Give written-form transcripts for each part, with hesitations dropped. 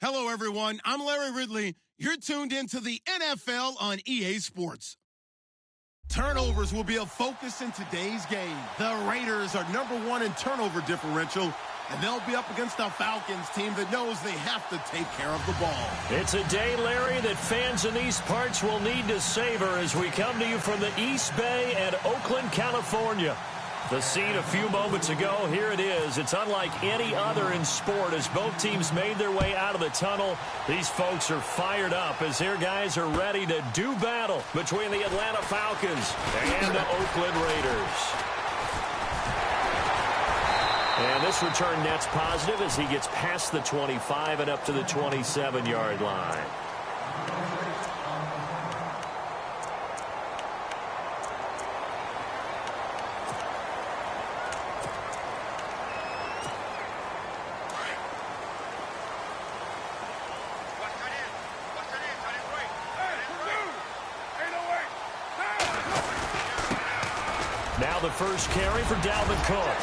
Hello, everyone. I'm Larry Ridley. You're tuned into the NFL on EA Sports. Turnovers will be a focus in today's game. The Raiders are #1 in turnover differential, and they'll be up against the Falcons team that knows they have to take care of the ball. It's a day, Larry, that fans in these parts will need to savor as we come to you from the East Bay and Oakland, California. The scene a few moments ago, here it is. It's unlike any other in sport as both teams made their way out of the tunnel. These folks are fired up as their guys are ready to do battle between the Atlanta Falcons and the Oakland Raiders. And this return net's positive as he gets past the 25 and up to the 27-yard line. Now the first carry for Dalvin Cook.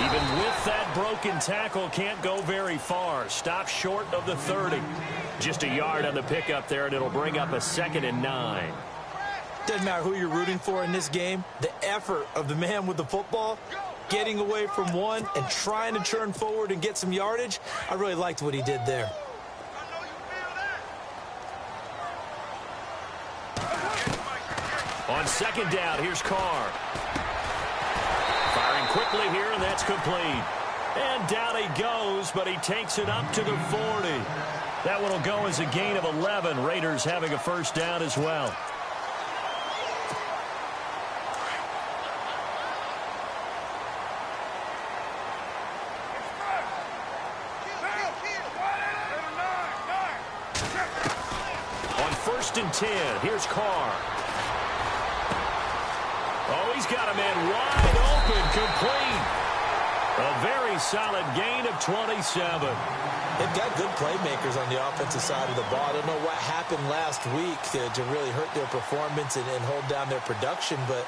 Even with that broken tackle, can't go very far. Stop short of the 30. Just a yard on the pickup there, and it'll bring up a 2nd and 9. Doesn't matter who you're rooting for in this game. The effort of the man with the football, getting away from one and trying to turn forward and get some yardage, I really liked what he did there. On 2nd down, here's Carr. Firing quickly here, and that's complete. And down he goes, but he takes it up to the 40. That one will go as a gain of 11. Raiders having a first down as well. On 1st and 10, here's Carr. Oh, he's got a man wide open, complete. A very solid gain of 27. They've got good playmakers on the offensive side of the ball. I don't know what happened last week to really hurt their performance and hold down their production, but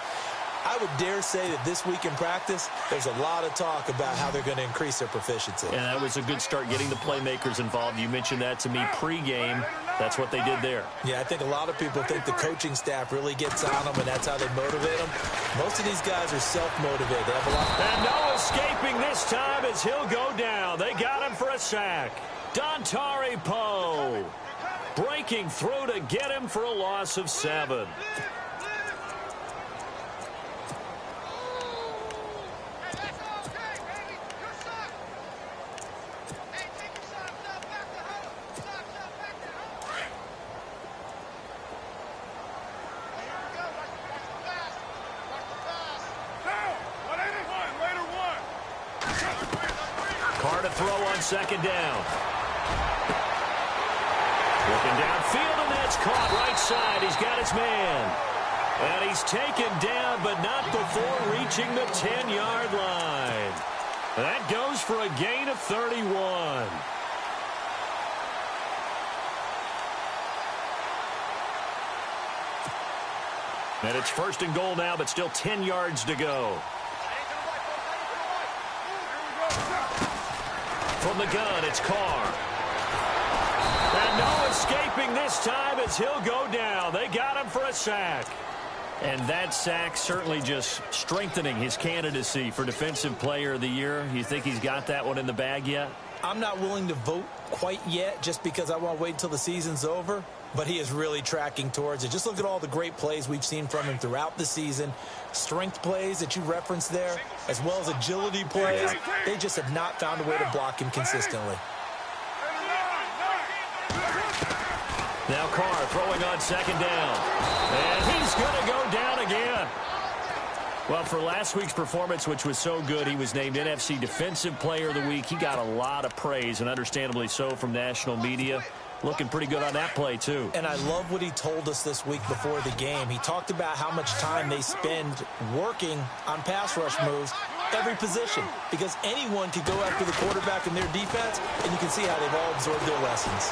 I would dare say that this week in practice, there's a lot of talk about how they're going to increase their proficiency. And that was a good start getting the playmakers involved. You mentioned that to me pregame. That's what they did there. Yeah, I think a lot of people think the coaching staff really gets on them, and that's how they motivate them. Most of these guys are self-motivated. They have a lot. And no escaping this time as he'll go down. They got him for a sack. Dontari Poe breaking through to get him for a loss of 7. Carr to throw on 2nd down. Looking downfield, and that's caught right side. He's got his man. And he's taken down, but not before reaching the 10-yard line. That goes for a gain of 31. And it's 1st and goal now, but still 10 yards to go. From the gun, it's Carr. And no escaping this time as he'll go down. They got him for a sack. And that sack certainly just strengthening his candidacy for Defensive Player of the Year. You think he's got that one in the bag yet? I'm not willing to vote quite yet just because I want to wait until the season's over. But he is really tracking towards it. Just look at all the great plays we've seen from him throughout the season. Strength plays that you referenced there, as well as agility plays. They just have not found a way to block him consistently. Now Carr throwing on 2nd down. And he's going to go down again. Well, for last week's performance, which was so good, he was named NFC Defensive Player of the Week. He got a lot of praise, and understandably so, from national media. Looking pretty good on that play, too. And I love what he told us this week before the game. He talked about how much time they spend working on pass rush moves, every position, because anyone could go after the quarterback in their defense, and you can see how they've all absorbed their lessons.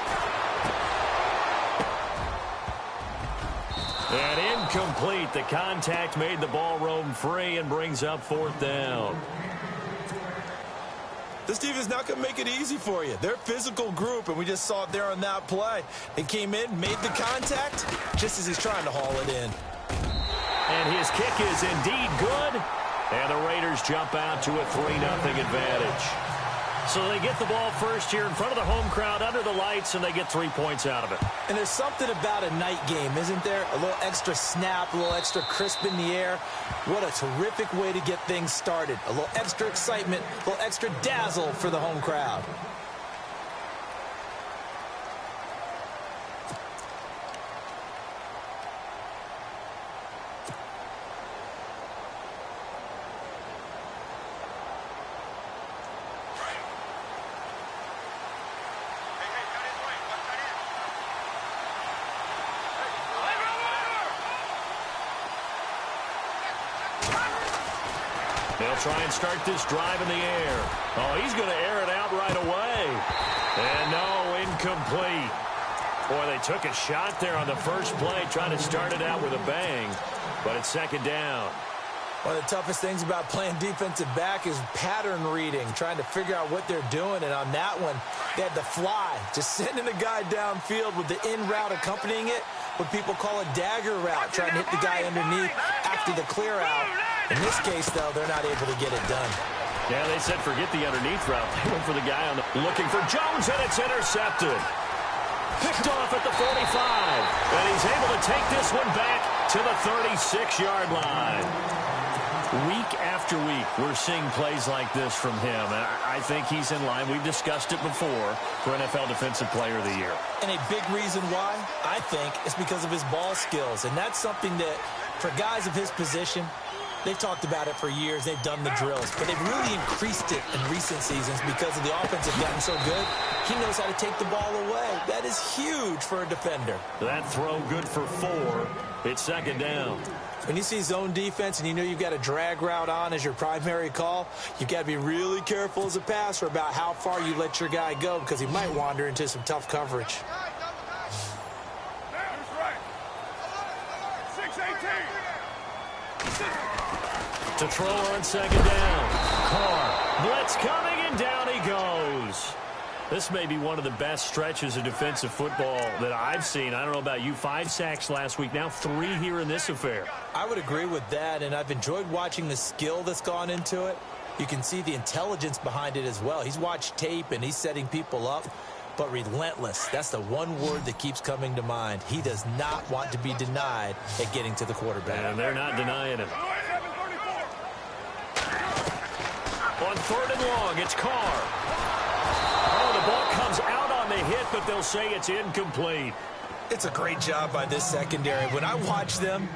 And incomplete. The contact made the ball roam free and brings up 4th down. This defense is not going to make it easy for you. They're a physical group, and we just saw it there on that play. They came in, made the contact, just as he's trying to haul it in. And his kick is indeed good. And the Raiders jump out to a 3-0 advantage. So they get the ball first here in front of the home crowd under the lights, and they get 3 points out of it. And there's something about a night game, isn't there? A little extra snap, a little extra crisp in the air. What a terrific way to get things started. A little extra excitement, a little extra dazzle for the home crowd. They'll try and start this drive in the air. Oh, he's going to air it out right away. And no, incomplete. Boy, they took a shot there on the first play, trying to start it out with a bang. But it's second down. One of the toughest things about playing defensive back is pattern reading, trying to figure out what they're doing. And on that one, they had the fly, just sending the guy downfield with the in route accompanying it, what people call a dagger route, trying to hit the guy underneath after the clear out. In this case, though, they're not able to get it done. Yeah, they said forget the underneath route. They went for the guy on the looking for Jones, and it's intercepted. Picked off at the 45. And he's able to take this one back to the 36-yard line. Week after week, we're seeing plays like this from him. And I think he's in line. We've discussed it before for NFL Defensive Player of the Year. And a big reason why, I think, is because of his ball skills. And that's something that, for guys of his position, they've talked about it for years. They've done the drills. But they've really increased it in recent seasons because of the offense have gotten so good. He knows how to take the ball away. That is huge for a defender. That throw good for 4. It's second down. When you see zone defense and you know you've got a drag route on as your primary call, you've got to be really careful as a passer about how far you let your guy go because he might wander into some tough coverage. To throw on second down. Carr. Blitz coming, and down he goes. This may be one of the best stretches of defensive football that I've seen. I don't know about you. 5 sacks last week. Now 3 here in this affair. I would agree with that, and I've enjoyed watching the skill that's gone into it. You can see the intelligence behind it as well. He's watched tape, and he's setting people up. But relentless, that's the one word that keeps coming to mind. He does not want to be denied at getting to the quarterback. And they're not denying him. On 3rd and long, it's Carr. Oh, the ball comes out on the hit, but they'll say it's incomplete. It's a great job by this secondary. When I watch them,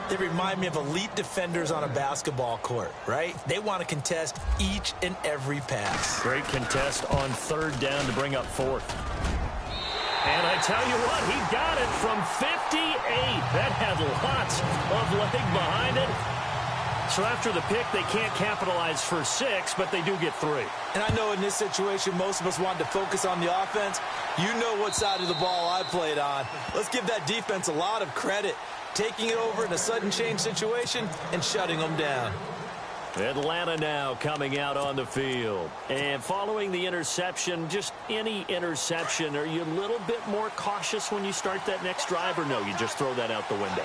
they remind me of elite defenders on a basketball court, right? They want to contest each and every pass. Great contest on 3rd down to bring up 4th. And I tell you what, he got it from 58. That had lots of leg behind it. So after the pick, they can't capitalize for 6, but they do get 3. And I know in this situation, most of us wanted to focus on the offense. You know what side of the ball I played on. Let's give that defense a lot of credit, taking it over in a sudden change situation and shutting them down. Atlanta now coming out on the field. And following the interception, just any interception, are you a little bit more cautious when you start that next drive, or no, you just throw that out the window?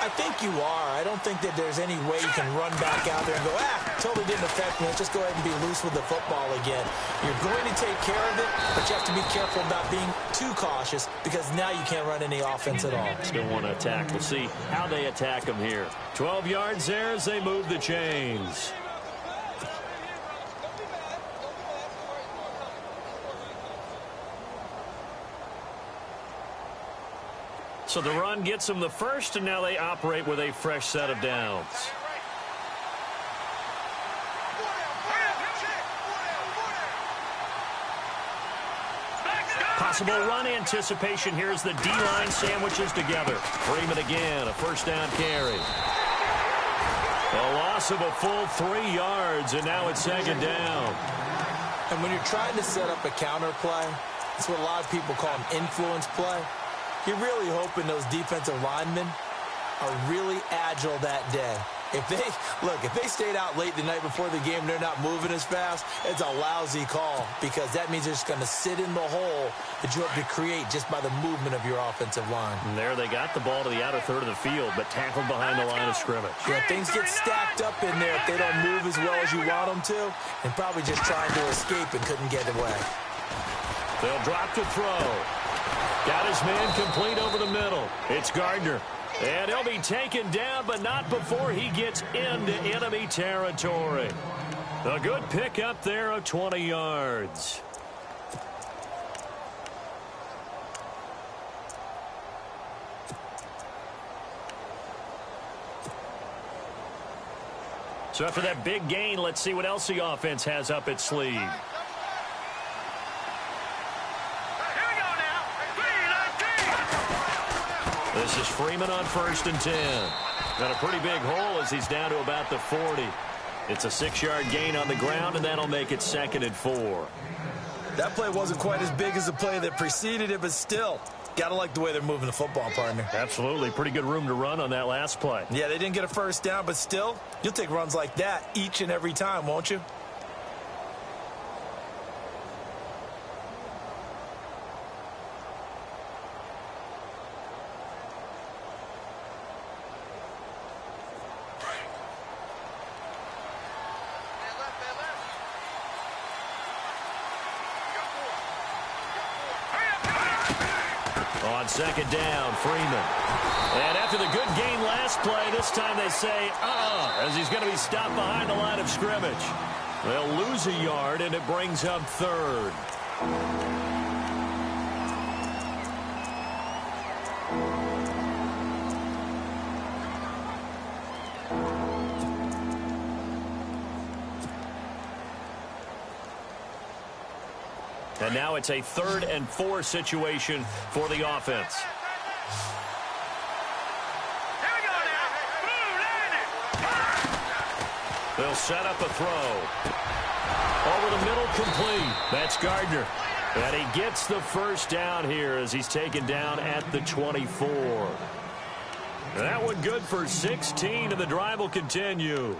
I think you are. I don't think that there's any way you can run back out there and go, totally didn't affect me. Let's just go ahead and be loose with the football again. You're going to take care of it, but you have to be careful about being too cautious because now you can't run any offense at all. Still want to attack. We'll see how they attack them here. 12 yards there as they move the chains. So the run gets them the first, and now they operate with a fresh set of downs. Possible run anticipation here as the D-line sandwiches together. Freeman again, a first down carry. A loss of a full 3 yards, and now it's second down. And when you're trying to set up a counter play, it's what a lot of people call an influence play. You're really hoping those defensive linemen are really agile that day If they stayed out late the night before the game and they're not moving as fast, it's a lousy call because that means they're just going to sit in the hole that you hope to create just by the movement of your offensive line. And there they got the ball to the outer third of the field, but tackled behind the line of scrimmage. Yeah, things get stacked up in there if they don't move as well as you want them to, and probably just trying to escape and couldn't get away. They'll drop to throw. Got his man complete over the middle. It's Gardner. And he'll be taken down, but not before he gets into enemy territory. A good pickup there of 20 yards. So after that big gain, let's see what else the offense has up its sleeve. This is Freeman on 1st and 10. Got a pretty big hole as he's down to about the 40. It's a 6-yard gain on the ground, and that'll make it 2nd and 4. That play wasn't quite as big as the play that preceded it, but still, got to like the way they're moving the football, partner. Absolutely. Pretty good room to run on that last play. Yeah, they didn't get a first down, but still, you'll take runs like that each and every time, won't you? On 2nd down, Freeman. And after the good gain last play, this time they say, as he's going to be stopped behind the line of scrimmage. They'll lose a yard, and it brings up 3rd. And now it's a 3rd and 4 situation for the offense. They'll set up a throw. Over the middle, complete. That's Gardner. And he gets the first down here as he's taken down at the 24. That one good for 16, and the drive will continue.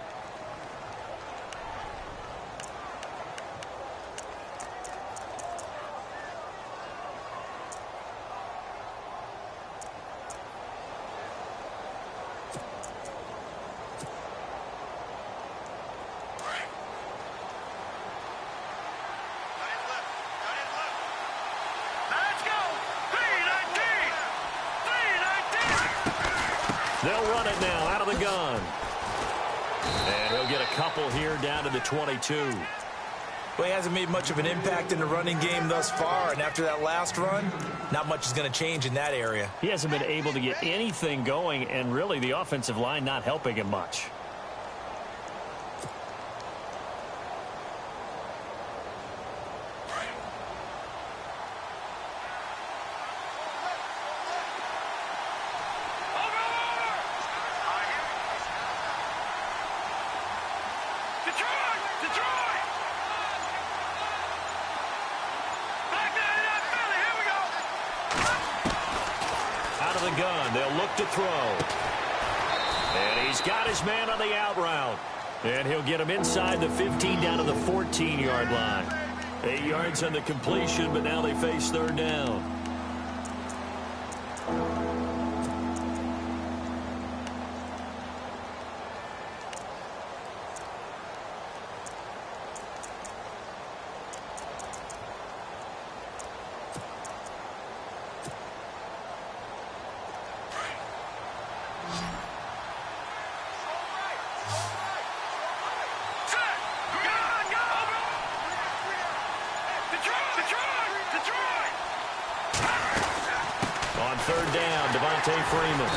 They'll run it now out of the gun. And he'll get a couple here down to the 22. Well, he hasn't made much of an impact in the running game thus far, and after that last run, not much is going to change in that area. He hasn't been able to get anything going, and really the offensive line not helping him much. Gun. They'll look to throw. And he's got his man on the out route. And he'll get him inside the 15 down to the 14-yard line. 8 yards on the completion, but now they face 3rd down. On 3rd down, Devontae Freeman.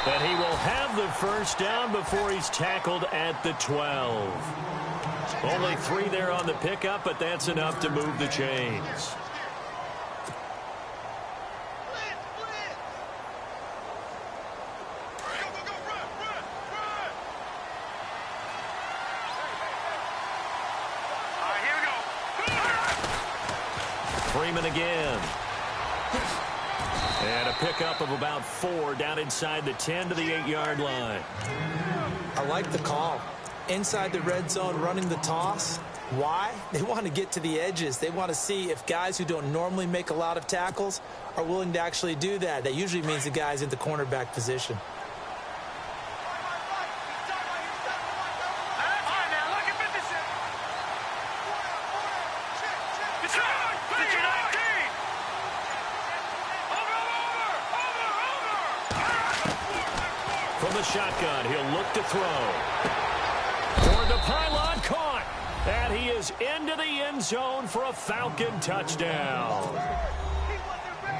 And he will have the first down before he's tackled at the 12. Only 3 there on the pickup, but that's enough to move the chains. Freeman again. And a pickup of about 4 down inside the 10 to the 8-yard line. I like the call. Inside the red zone, running the toss. Why? They want to get to the edges. They want to see if guys who don't normally make a lot of tackles are willing to actually do that. That usually means the guy's in the cornerback position. From the shotgun, he'll look to throw. Toward the pylon, caught. And he is into the end zone for a Falcon touchdown.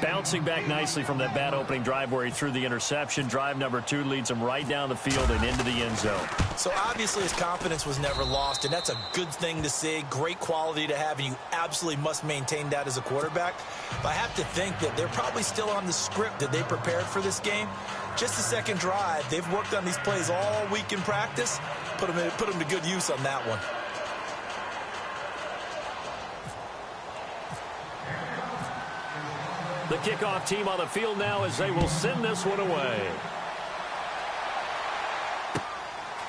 Bouncing back nicely from that bad opening drive where he threw the interception. Drive number 2 leads him right down the field and into the end zone. So obviously his confidence was never lost, and that's a good thing to see. Great quality to have, and you absolutely must maintain that as a quarterback. But I have to think that they're probably still on the script that they prepared for this game. Just the second drive, they've worked on these plays all week in practice. Put them to good use on that one. The kickoff team on the field now as they will send this one away.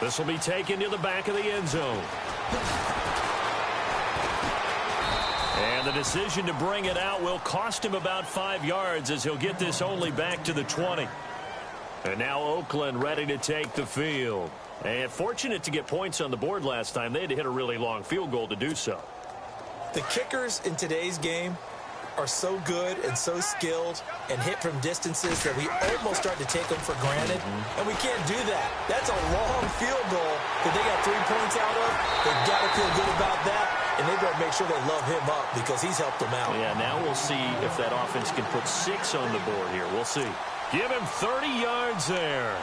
This will be taken to the back of the end zone. And the decision to bring it out will cost him about 5 yards as he'll get this only back to the 20. And now Oakland ready to take the field. And fortunate to get points on the board last time. They had to hit a really long field goal to do so. The kickers in today's game are so good and so skilled and hit from distances that we almost start to take them for granted. And we can't do that. That's a long field goal that they got 3 points out of. They've got to feel good about that. And they've got to make sure they love him up because he's helped them out. Yeah, now we'll see if that offense can put 6 on the board here. We'll see. Give him 30 yards there.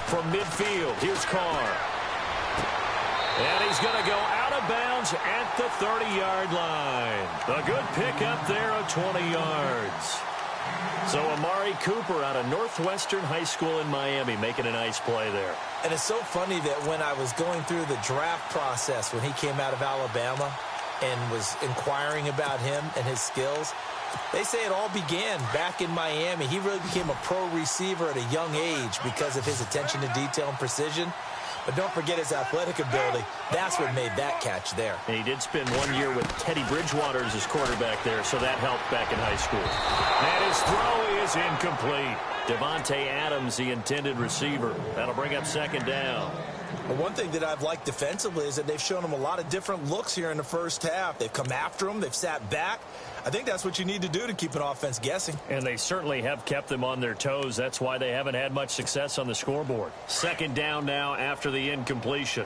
From midfield, here's Carr. And he's going to go out of bounds at the 30-yard line. A good pickup there of 20 yards. So Amari Cooper out of Northwestern High School in Miami making a nice play there. And it's so funny that when I was going through the draft process when he came out of Alabama and was inquiring about him and his skills, they say it all began back in Miami. He really became a pro receiver at a young age because of his attention to detail and precision. But don't forget his athletic ability. That's what made that catch there. And he did spend 1 year with Teddy Bridgewater as his quarterback there, so that helped back in high school. And his throw is incomplete. Devontae Adams, the intended receiver. That'll bring up second down. Well, one thing that I've liked defensively is that they've shown him a lot of different looks here in the first half. They've come after him. They've sat back. I think that's what you need to do to keep an offense guessing. And they certainly have kept them on their toes. That's why they haven't had much success on the scoreboard. Second down now after the incompletion.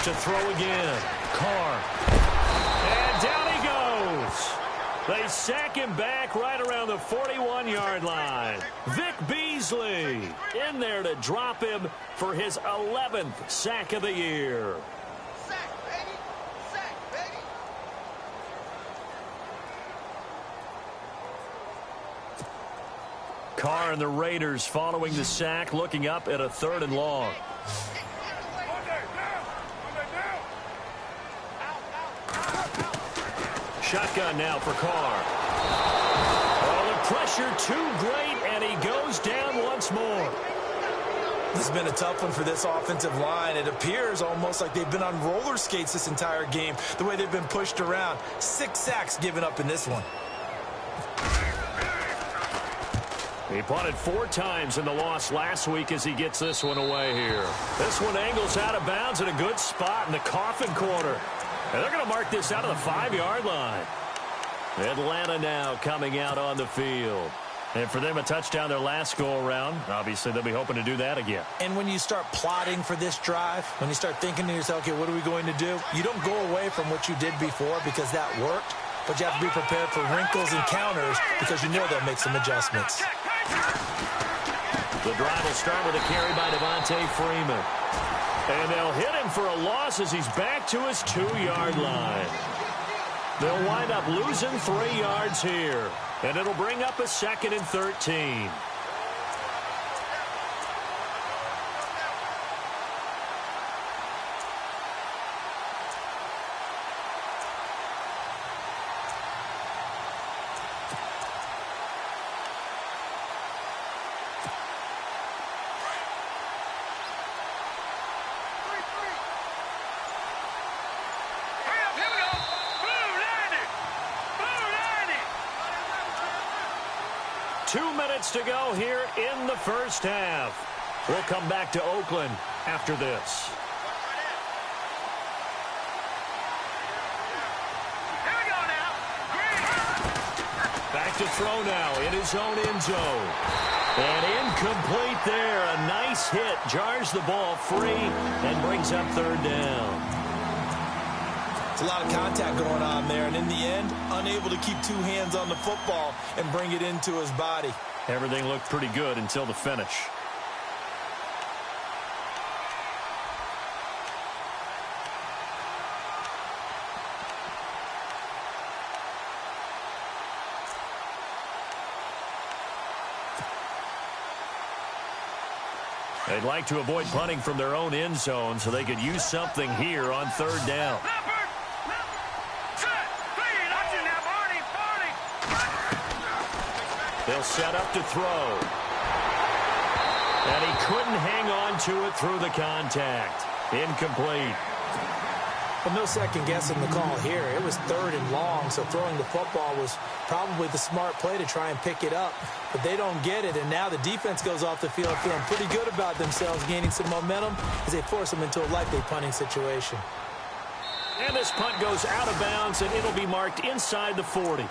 To throw again. Carr. And down he goes. They sack him back right around the 41-yard line. Vic Beasley in there to drop him for his 11th sack of the year. Sack, baby. Sack, baby. Carr and the Raiders following the sack, looking up at a 3rd and long. Shotgun now for Carr. Oh, the pressure too great, and he goes down once more. This has been a tough one for this offensive line. It appears almost like they've been on roller skates this entire game, the way they've been pushed around. 6 sacks given up in this one. He punted 4 times in the loss last week as he gets this one away here. This one angles out of bounds in a good spot in the coffin corner. And they're going to mark this out of the 5-yard line. Atlanta now coming out on the field. And for them, a touchdown their last go-around. Obviously, they'll be hoping to do that again. And when you start plotting for this drive, when you start thinking to yourself, okay, what are we going to do? You don't go away from what you did before because that worked. But you have to be prepared for wrinkles and counters because you know they'll make some adjustments. The The drive will start with a carry by Devontae Freeman. And they'll hit him for a loss as he's back to his 2-yard line. They'll wind up losing 3 yards here. And it'll bring up a 2nd and 13. To go here in the first half. We'll come back to Oakland after this. Here we go now. Back to throw now in his own end zone. And incomplete there. A nice hit. Jars the ball free and brings up 3rd down. It's a lot of contact going on there, and in the end, unable to keep 2 hands on the football and bring it into his body. Everything looked pretty good until the finish. They'd like to avoid punting from their own end zone so they could use something here on 3rd down. They'll set up to throw. And he couldn't hang on to it through the contact. Incomplete. Well, no second guessing the call here. It was 3rd and long, so throwing the football was probably the smart play to try and pick it up. But they don't get it, and now the defense goes off the field feeling pretty good about themselves, gaining some momentum as they force them into a likely punting situation. And this punt goes out of bounds, and it'll be marked inside the 40.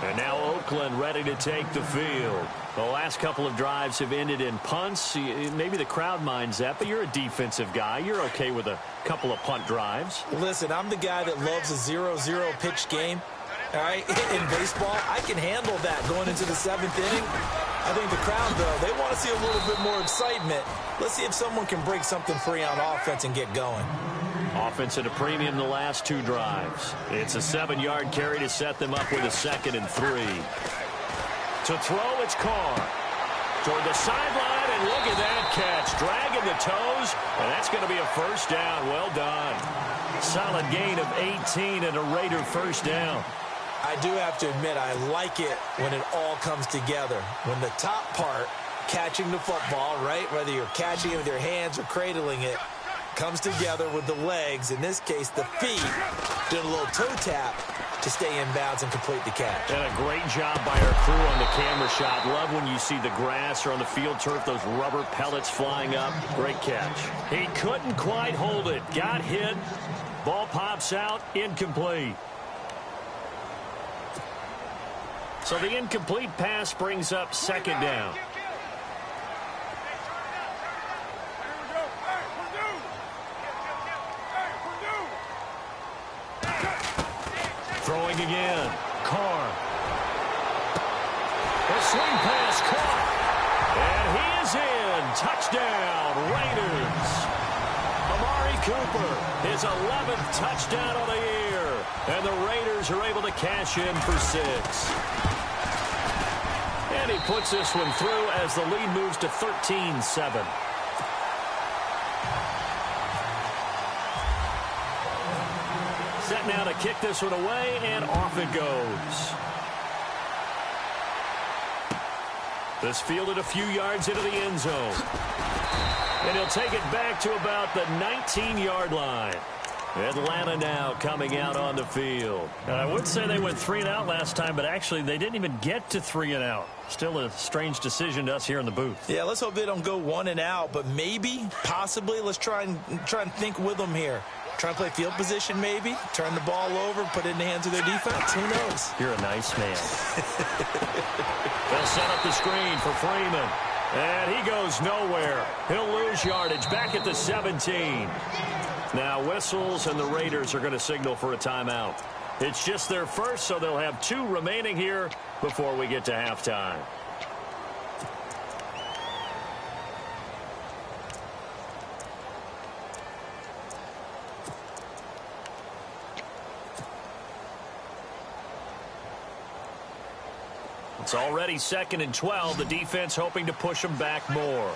And now Oakland ready to take the field. The last couple of drives have ended in punts. Maybe the crowd minds that, but you're a defensive guy. You're okay with a couple of punt drives. Listen, I'm the guy that loves a 0-0 pitch game. All right, in baseball, I can handle that going into the 7th inning. I think the crowd, though, they want to see a little bit more excitement. Let's see if someone can break something free on offense and get going. Offense at a premium the last 2 drives. It's a 7-yard carry to set them up with a 2nd and 3. To throw, it's Carr. Toward the sideline, and look at that catch. Dragging the toes, and that's going to be a 1st down. Well done. Solid gain of 18 and a Raider 1st down. I do have to admit, I like it when it all comes together. When the top part, catching the football, right, whether you're catching it with your hands or cradling it, comes together with the legs, in this case the feet, did a little toe tap to stay in bounds and complete the catch. And a great job by our crew on the camera shot. Love when you see the grass or on the field turf, those rubber pellets flying up. Great catch. He couldn't quite hold it. Got hit. Ball pops out. Incomplete. So the incomplete pass brings up 2nd down. Throwing again. Carr. A swing pass caught. And he is in. Touchdown, Raiders. Amari Cooper, his 11th touchdown of the year. And the Raiders are able to cash in for 6. And he puts this one through as the lead moves to 13-7. Set now to kick this one away, and off it goes. This fielded a few yards into the end zone. And he'll take it back to about the 19-yard line. Atlanta now coming out on the field. I would say they went 3 and out last time, but actually they didn't even get to 3 and out. Still a strange decision to us here in the booth. Yeah, let's hope they don't go 1 and out, but maybe, possibly, let's try and think with them here. Try and play field position maybe, turn the ball over, put it in the hands of their defense. Who knows? You're a nice man. They'll set up the screen for Freeman. And he goes nowhere. He'll lose yardage back at the 17. Now whistles, and the Raiders are going to signal for a timeout. It's just their first, so they'll have 2 remaining here before we get to halftime. It's already 2nd and 12. The defense hoping to push them back more.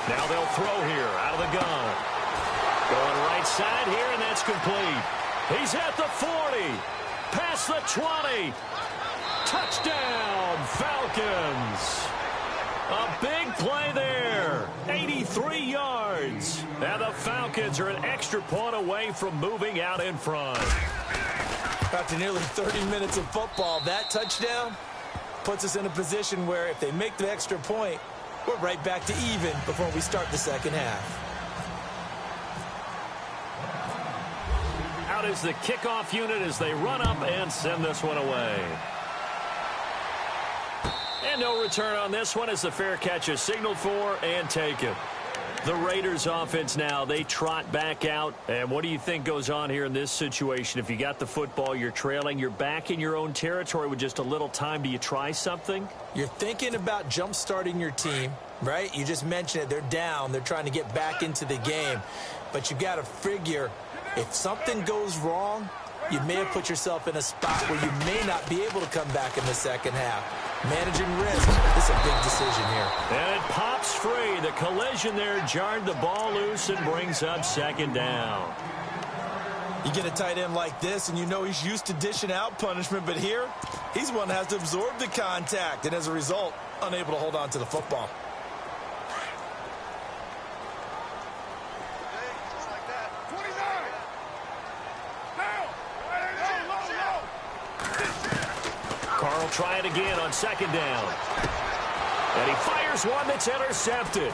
Now they'll throw here out of the gun. Going right side here, and that's complete. He's at the 40. Past the 20. Touchdown, Falcons. A big play there. 83 yards. Now the Falcons are an extra point away from moving out in front. After nearly 30 minutes of football, that touchdown puts us in a position where if they make the extra point, we're right back to even before we start the second half. Out is the kickoff unit as they run up and send this one away. And no return on this one as the fair catch is signaled for and taken. The Raiders offense now, they trot back out. And what do you think goes on here in this situation? If you got the football, you're trailing, you're back in your own territory with just a little time. Do you try something? You're thinking about jump-starting your team, right? You just mentioned it. They're down. They're trying to get back into the game. But you got to figure if something goes wrong, you may have put yourself in a spot where you may not be able to come back in the second half. Managing risk is a big decision here. And it pops free. The collision there jarred the ball loose and brings up 2nd down. You get a tight end like this, and you know he's used to dishing out punishment, but here, he's one that has to absorb the contact, and as a result, unable to hold on to the football. Carl try it again on 2nd down. And he fires one that's intercepted.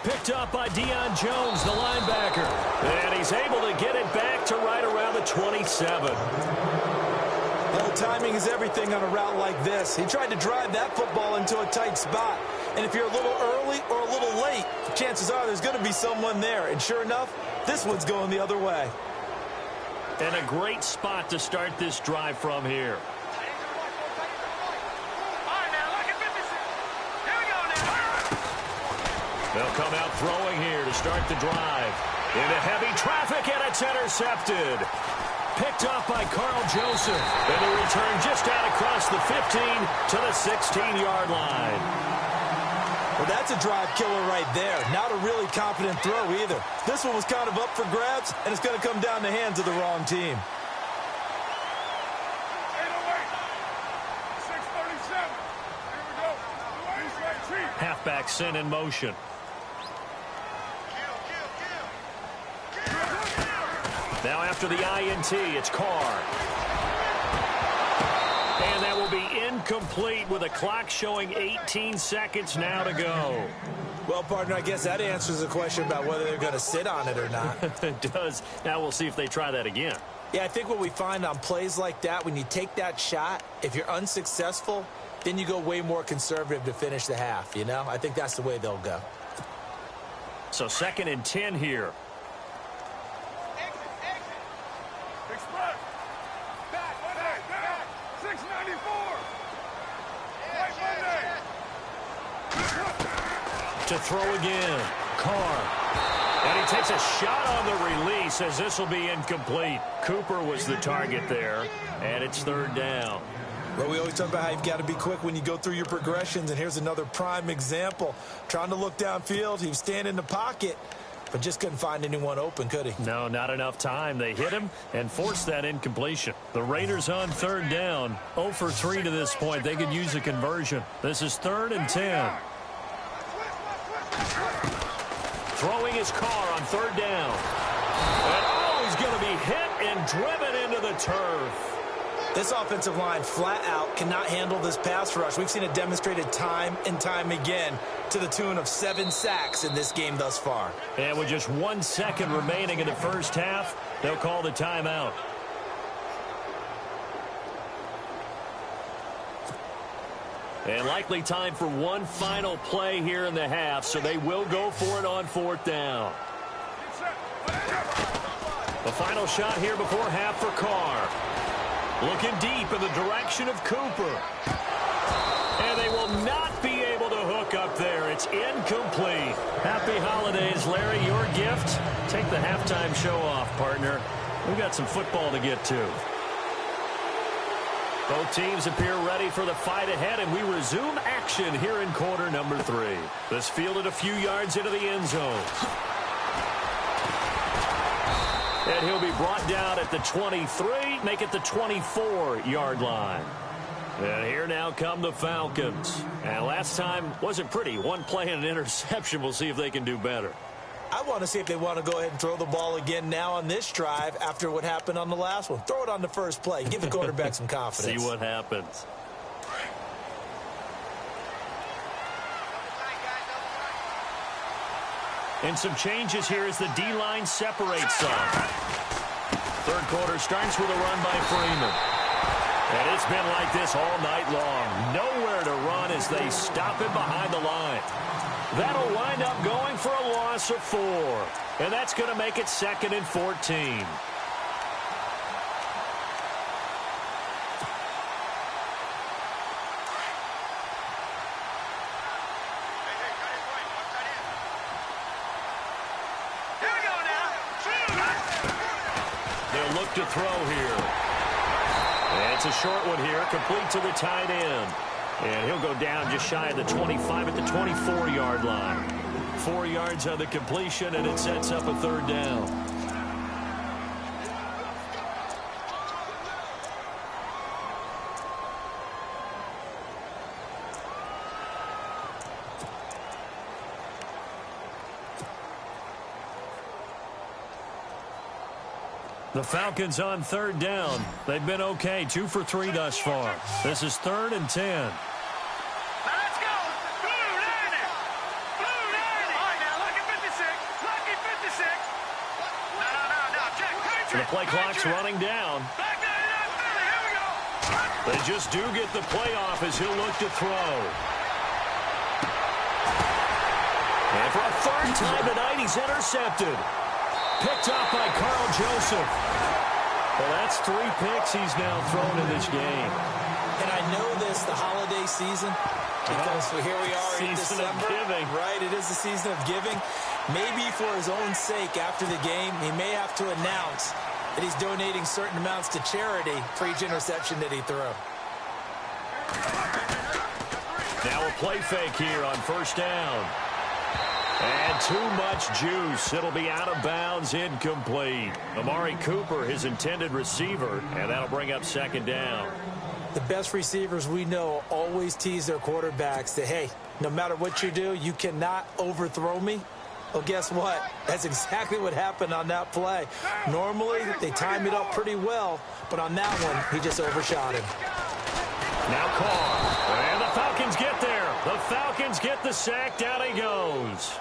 Picked up by Deion Jones, the linebacker. And he's able to get it back to right around the 27. Well, timing is everything on a route like this. He tried to drive that football into a tight spot. And if you're a little early or a little late, chances are there's going to be someone there. And sure enough, this one's going the other way. And a great spot to start this drive from here. They'll come out throwing here to start the drive. Into heavy traffic, and it's intercepted. Picked up by Carl Joseph. And the return just out across the 15 to the 16-yard line. Well, that's a drive killer right there. Not a really confident throw either. This one was kind of up for grabs, and it's going to come down the hands of the wrong team. Halfback sent in motion. Now after the INT, it's Carr. And that will be incomplete with a clock showing 18 seconds now to go. Well, partner, I guess that answers the question about whether they're going to sit on it or not. It does. Now we'll see if they try that again. Yeah, I think what we find on plays like that, when you take that shot, if you're unsuccessful, then you go way more conservative to finish the half, you know? I think that's the way they'll go. So 2nd and 10 here. Express. Back. 694. To throw again. Carr. And he takes a shot on the release as this will be incomplete. Cooper was the target there, and it's 3rd down. Well, we always talk about how you've got to be quick when you go through your progressions, and here's another prime example. Trying to look downfield, he was standing in the pocket, but just couldn't find anyone open, could he? No, not enough time. They hit him and forced that incompletion. The Raiders on 3rd down. 0 for 3 to this point. They could use a conversion. This is 3rd and 10. Throwing his Carr on 3rd down. And oh, he's going to be hit and driven into the turf. This offensive line flat out cannot handle this pass rush. We've seen it demonstrated time and time again to the tune of 7 sacks in this game thus far. And with just 1 second remaining in the first half, they'll call the timeout. And likely time for one final play here in the half, so they will go for it on 4th down. The final shot here before half for Carr. Looking deep in the direction of Cooper. And they will not be able to hook up there. It's incomplete. Happy holidays, Larry. Your gift? Take the halftime show off, partner. We've got some football to get to. Both teams appear ready for the fight ahead, and we resume action here in quarter number 3. This fielded a few yards into the end zone. And he'll be brought down at the 23, make it the 24-yard line. And here now come the Falcons. And last time wasn't pretty. One play and an interception. We'll see if they can do better. I want to see if they want to go ahead and throw the ball again now on this drive after what happened on the last one. Throw it on the first play. Give the quarterback some confidence. See what happens. And some changes here as the D-line separates some. Third quarter starts with a run by Freeman. And it's been like this all night long. Nowhere to run as they stop him behind the line. That'll wind up going for a loss of 4. And that's going to make it 2nd and 14. They'll look to throw here. And it's a short one here, complete to the tight end. And he'll go down just shy of the 25 at the 24-yard line. 4 yards on the completion, and it sets up a third down. The Falcons on third down. They've been okay, 2 for 3 thus far. This is 3rd and 10. Let's go! Blue 90! Blue 90! All right, now, lucky 56. Lucky 56. No, check. So the play clock's running down. Back 99 Philly, here we go. They just do get the play off as he'll look to throw. And for a third time tonight, he's intercepted. Picked off by Carl Joseph. Well, that's 3 picks he's now thrown in this game. And I know this, the holiday season, because here we are in Season of December. giving. Right, it is the season of giving. Maybe for his own sake after the game, he may have to announce that he's donating certain amounts to charity for each interception that he threw. Now a play fake here on first down. And too much juice. It'll be out of bounds, incomplete. Amari Cooper, his intended receiver, and that'll bring up 2nd down. The best receivers we know always tease their quarterbacks that, hey, no matter what you do, you cannot overthrow me. Well, guess what? That's exactly what happened on that play. Normally, they time it up pretty well, but on that one, he just overshot him. Now Carr. And the Falcons get there. The Falcons get the sack. Down he goes.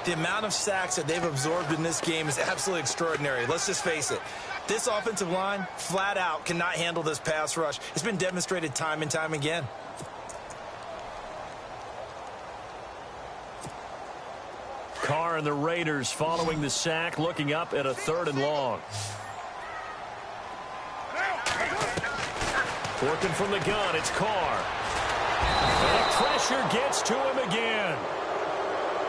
The amount of sacks that they've absorbed in this game is absolutely extraordinary. Let's just face it. This offensive line, flat out, cannot handle this pass rush. It's been demonstrated time and time again. Carr and the Raiders following the sack, looking up at a 3rd and long. Working from the gun, it's Carr. And the pressure gets to him again.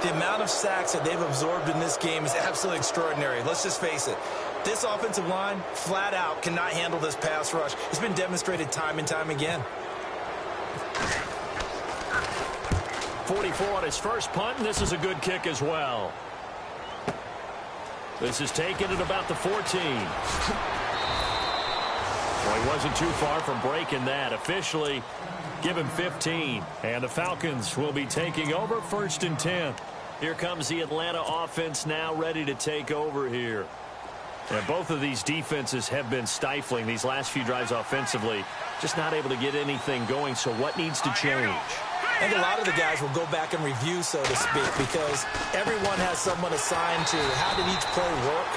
The amount of sacks that they've absorbed in this game is absolutely extraordinary. Let's just face it. This offensive line, flat out, cannot handle this pass rush. It's been demonstrated time and time again. 44 on his first punt, and this is a good kick as well. This is taken at about the 14. Well, he wasn't too far from breaking that. Officially, give him 15. And the Falcons will be taking over 1st and 10. Here comes the Atlanta offense now ready to take over here. And both of these defenses have been stifling these last few drives offensively. Just not able to get anything going, so what needs to change? I think a lot of the guys will go back and review, so to speak, because everyone has someone assigned to how did each play work.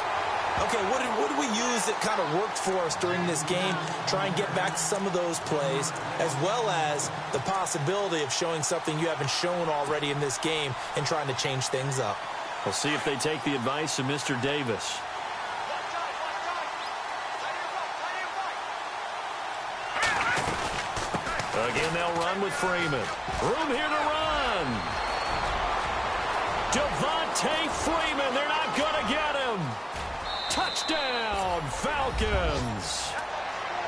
Okay, what did we use that kind of worked for us during this game? Try and get back to some of those plays, as well as the possibility of showing something you haven't shown already in this game and trying to change things up. We'll see if they take the advice of Mr. Davis. Again, they'll run with Freeman. Room here to run. Devontae Freeman, they're not going to get him. Touchdown, Falcons.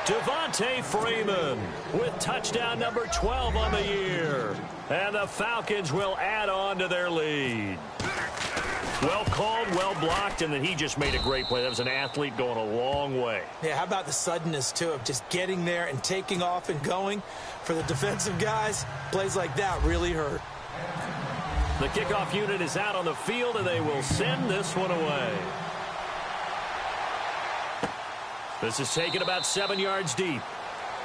Devontae Freeman with touchdown number 12 on the year. And the Falcons will add on to their lead. Well called, well blocked, and then he just made a great play. That was an athlete going a long way. Yeah, how about the suddenness, too, of just getting there and taking off and going? For the defensive guys, plays like that really hurt. The kickoff unit is out on the field, and they will send this one away. This is taken about 7 yards deep.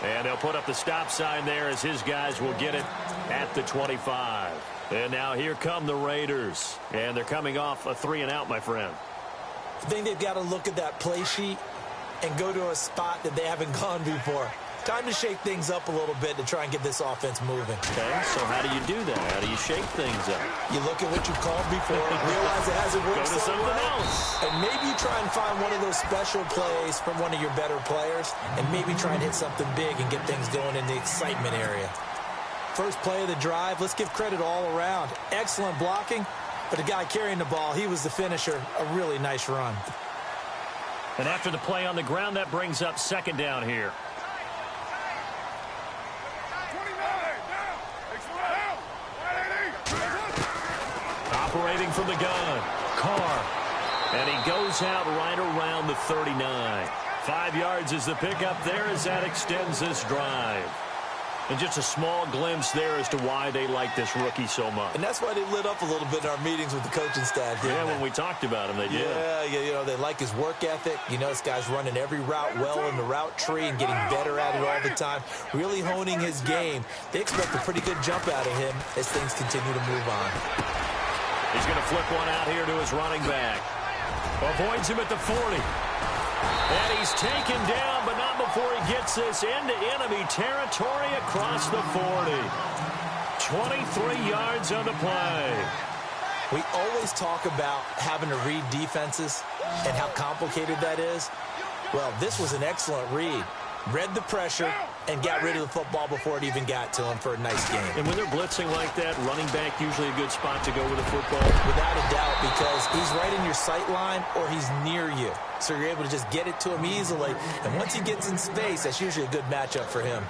And they'll put up the stop sign there as his guys will get it at the 25. And now here come the Raiders. And they're coming off a 3-and-out, my friend. I think they've got to look at that play sheet and go to a spot that they haven't gone before. Time to shake things up a little bit to try and get this offense moving. Okay, so how do you do that? How do you shake things up? You look at what you've called before, realize it hasn't worked Go to so something well, else. and maybe you try and find one of those special plays from one of your better players, and maybe try and hit something big and get things going in the excitement area. First play of the drive, let's give credit all around. Excellent blocking, but the guy carrying the ball, he was the finisher. A really nice run. And after the play on the ground, that brings up second down here. Operating from the gun, Carr. And he goes out right around the 39. 5 yards is the pickup there as that extends this drive. And just a small glimpse there as to why they like this rookie so much. And that's why they lit up a little bit in our meetings with the coaching staff. Yeah, when we talked about him, they did. Yeah, you know, they like his work ethic. You know, this guy's running every route well in the route tree and getting better at it all the time, really honing his game. They expect a pretty good jump out of him as things continue to move on. He's going to flip one out here to his running back. Avoids him at the 40. And he's taken down, but not before he gets this into enemy territory across the 40. 23 yards on the play. We always talk about having to read defenses and how complicated that is. Well, this was an excellent read. Read the pressure and got rid of the football before it even got to him for a nice game. And when they're blitzing like that, running back usually a good spot to go with the football. Without a doubt, because he's right in your sight line or he's near you. So you're able to just get it to him easily. And once he gets in space, that's usually a good matchup for him.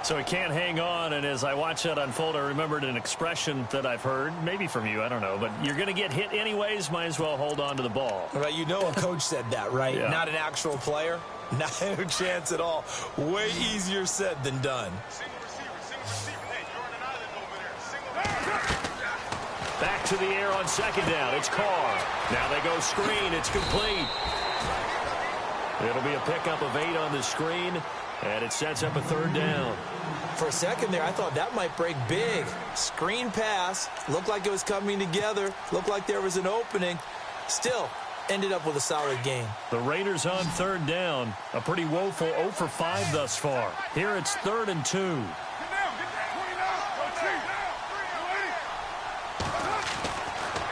So he can't hang on, and as I watch that unfold, I remembered an expression that I've heard, maybe from you, I don't know, but you're going to get hit anyways, might as well hold on to the ball. Right, you know a coach said that, right? Yeah. Not an actual player. Not a chance at all. Way easier said than done. Back to the air on second down. It's Carr. Now they go screen. It's complete. It'll be a pickup of 8 on the screen, and it sets up a third down. For a second there, I thought that might break big. Screen pass. Looked like it was coming together. Looked like there was an opening. Still, ended up with a solid game. The Raiders on third down. A pretty woeful 0 for 5 thus far. Here it's 3rd and 2.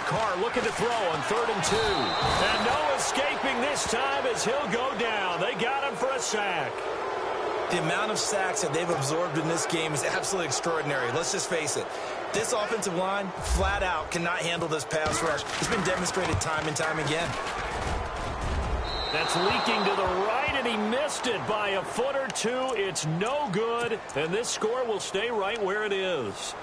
Carr looking to throw on 3rd and 2. And no escaping this time as he'll go down. They got him for a sack. The amount of sacks that they've absorbed in this game is absolutely extraordinary. Let's just face it. This offensive line, flat out, cannot handle this pass rush. It's been demonstrated time and time again. That's leaking to the right, and he missed it by a foot or two. It's no good, and this score will stay right where it is.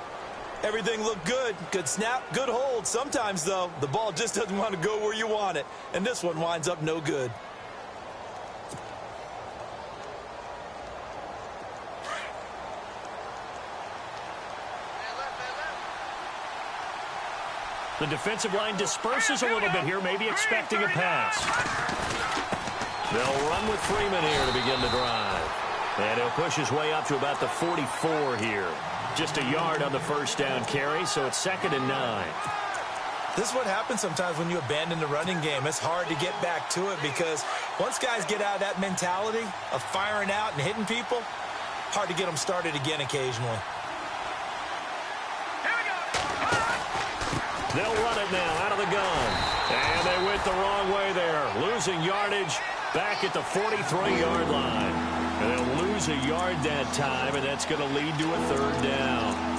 Everything looked good. Good snap, good hold. Sometimes, though, the ball just doesn't want to go where you want it, and this one winds up no good. The defensive line disperses a little bit here, maybe expecting a pass. They'll run with Freeman here to begin the drive. And he'll push his way up to about the 44 here. Just a yard on the first down carry, so it's 2nd and 9. This is what happens sometimes when you abandon the running game. It's hard to get back to it because once guys get out of that mentality of firing out and hitting people, hard to get them started again occasionally. They'll run it now out of the gun. And they went the wrong way there. Losing yardage back at the 43-yard line. And they'll lose a yard that time, and that's going to lead to a 3rd down.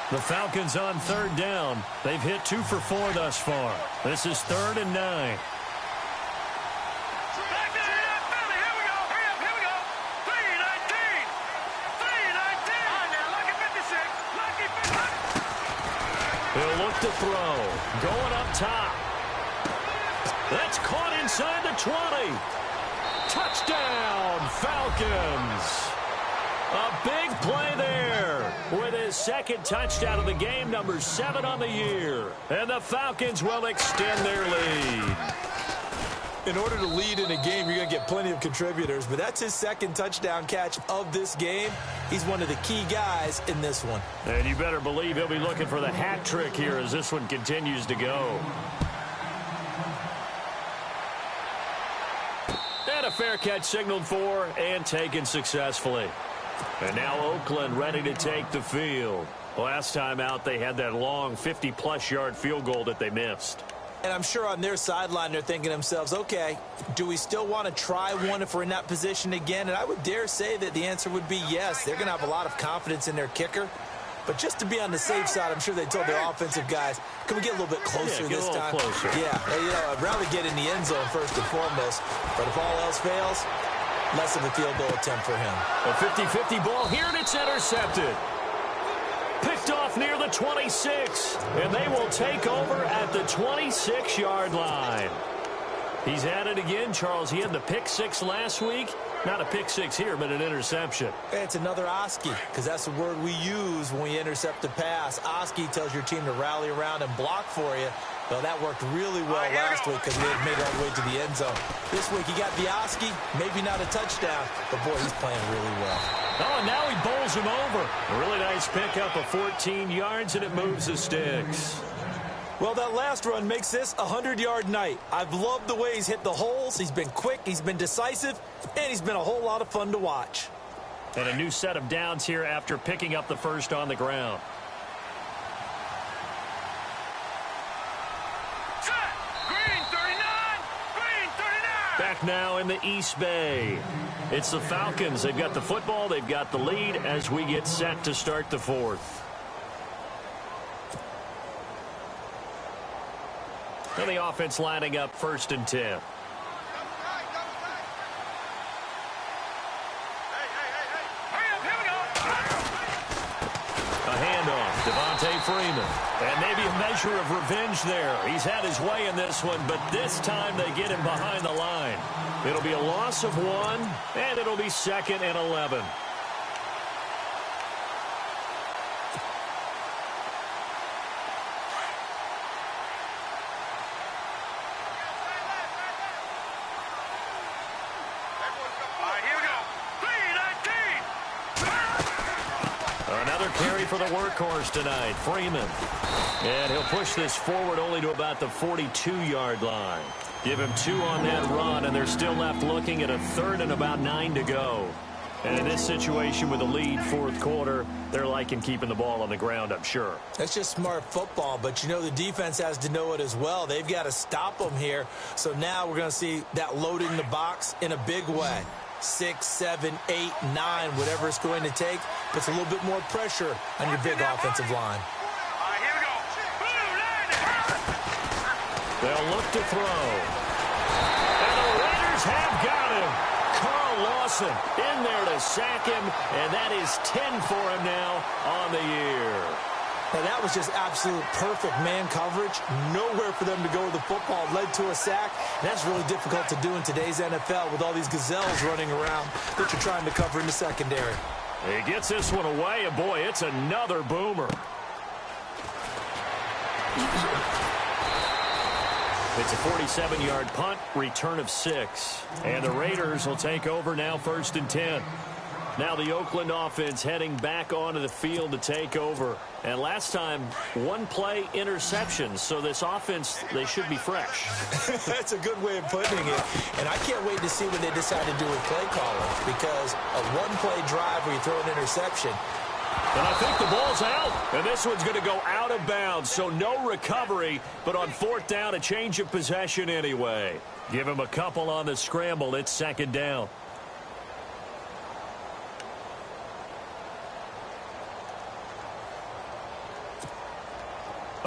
The Falcons on third down. They've hit 2 for 4 thus far. This is 3rd and 9. Back to the Philly. Here we go. Here we go. 3-19. 3-19. All right, now, lucky 56. Lucky 56. He'll look to throw. Going up top. That's caught inside the 20. Touchdown, Falcons. A big play there with his second touchdown of the game, number 7 on the year. And the Falcons will extend their lead. In order to lead in a game, you're going to get plenty of contributors, but that's his second touchdown catch of this game. He's one of the key guys in this one. And you better believe he'll be looking for the hat trick here as this one continues to go. And a fair catch signaled for and taken successfully. And now Oakland ready to take the field. Last time out, they had that long 50-plus yard field goal that they missed. And I'm sure on their sideline, they're thinking to themselves, okay, do we still want to try one if we're in that position again? And I would dare say that the answer would be yes. They're going to have a lot of confidence in their kicker. But just to be on the safe side, I'm sure they told their offensive guys, can we get a little bit closer this time? Closer. Yeah, I'd rather get in the end zone first and foremost. But if all else fails, less of a field goal attempt for him. A 50-50 ball here, and it's intercepted. Picked off near the 26, and they will take over at the 26-yard line. He's at it again, Charles. He had the pick 6 last week. Not a pick 6 here, but an interception. It's another Oski, because that's the word we use when we intercept a pass. Oski tells your team to rally around and block for you. Well, that worked really well last week because they had made it all the way to the end zone. This week, he got the Oski, maybe not a touchdown, but, boy, he's playing really well. Oh, and now he bowls him over. A really nice pickup of 14 yards, and it moves the sticks. Well, that last run makes this a 100-yard night. I've loved the way he's hit the holes. He's been quick, he's been decisive, and he's been a whole lot of fun to watch. And a new set of downs here after picking up the first on the ground. Green 39. Green 39. Back now in the East Bay. It's the Falcons. They've got the football. They've got the lead as we get set to start the fourth. And the offense lining up 1st and 10. A handoff, Devontae Freeman. And maybe a measure of revenge there. He's had his way in this one, but this time they get him behind the line. It'll be a loss of 1, and it'll be 2nd and 11. Carry for the workhorse tonight, Freeman. And he'll push this forward only to about the 42-yard line. Give him 2 on that run, and they're still left looking at a 3rd and about 9 to go. And in this situation with the lead 4th quarter, they're liking keeping the ball on the ground, I'm sure. That's just smart football, but you know the defense has to know it as well. They've got to stop them here. So now we're going to see that loading the box in a big way. 6, 7, 8, 9, whatever it's going to take, puts a little bit more pressure on your big offensive line. All right, here we go. They'll look to throw. And the Raiders have got him. Carl Lawson in there to sack him, and that is 10 for him now on the year. Now, that was just absolute perfect man coverage. Nowhere for them to go with the football. Led to a sack. And that's really difficult to do in today's NFL with all these gazelles running around that you're trying to cover in the secondary. He gets this one away, and boy, it's another boomer. It's a 47-yard punt, return of 6. And the Raiders will take over now 1st and 10. Now the Oakland offense heading back onto the field to take over. And last time, 1-play interception. So this offense, they should be fresh. That's a good way of putting it. And I can't wait to see what they decide to do with play calling. Because a 1-play drive where you throw an interception. And I think the ball's out. And this one's going to go out of bounds. So no recovery. But on 4th down, a change of possession anyway. Give him a couple on the scramble. It's 2nd down.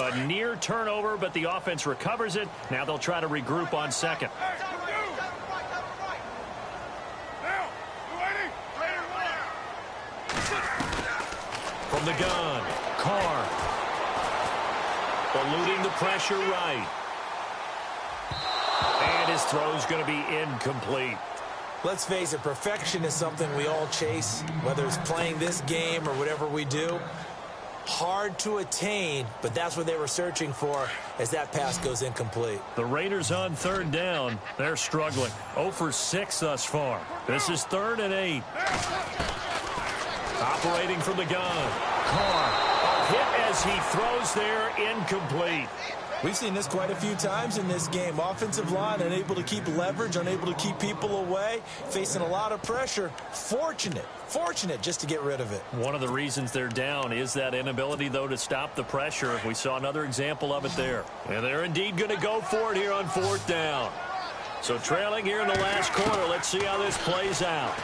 A near turnover, but the offense recovers it. Now they'll try to regroup on second. From the gun, Carr. Eluding the pressure right. And his throw's going to be incomplete. Let's face it, perfection is something we all chase, whether it's playing this game or whatever we do. Hard to attain, but that's what they were searching for as that pass goes incomplete. The Raiders on third down. They're struggling. 0 for 6 thus far. This is 3rd and 8. Operating from the gun. Carr. A hit as he throws there, incomplete. We've seen this quite a few times in this game. Offensive line unable to keep leverage, unable to keep people away, facing a lot of pressure. Fortunate just to get rid of it. One of the reasons they're down is that inability, though, to stop the pressure. We saw another example of it there. And they're indeed going to go for it here on 4th down. So trailing here in the last quarter. Let's see how this plays out.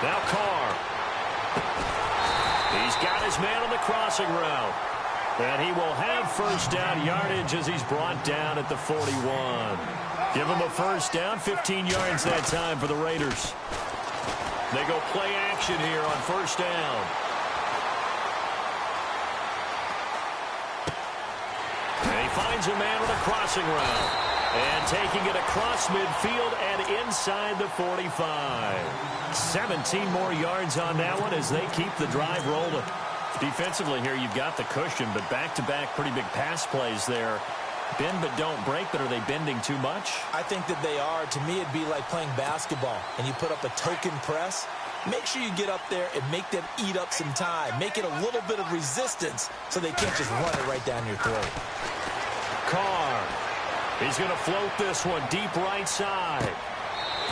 Now Carr. He's got his man on the crossing route. And he will have 1st down yardage as he's brought down at the 41. Give him a 1st down, 15 yards that time for the Raiders. They go play action here on 1st down. And he finds a man with a crossing route. And taking it across midfield and inside the 45. 17 more yards on that one as they keep the drive rolling. Defensively here, you've got the cushion, but back-to-back pretty big pass plays there. Bend but don't break, but are they bending too much? I think that they are. To me, it'd be like playing basketball, and you put up a token press. Make sure you get up there and make them eat up some time. Make it a little bit of resistance so they can't just run it right down your throat. Carr. He's going to float this one deep right side.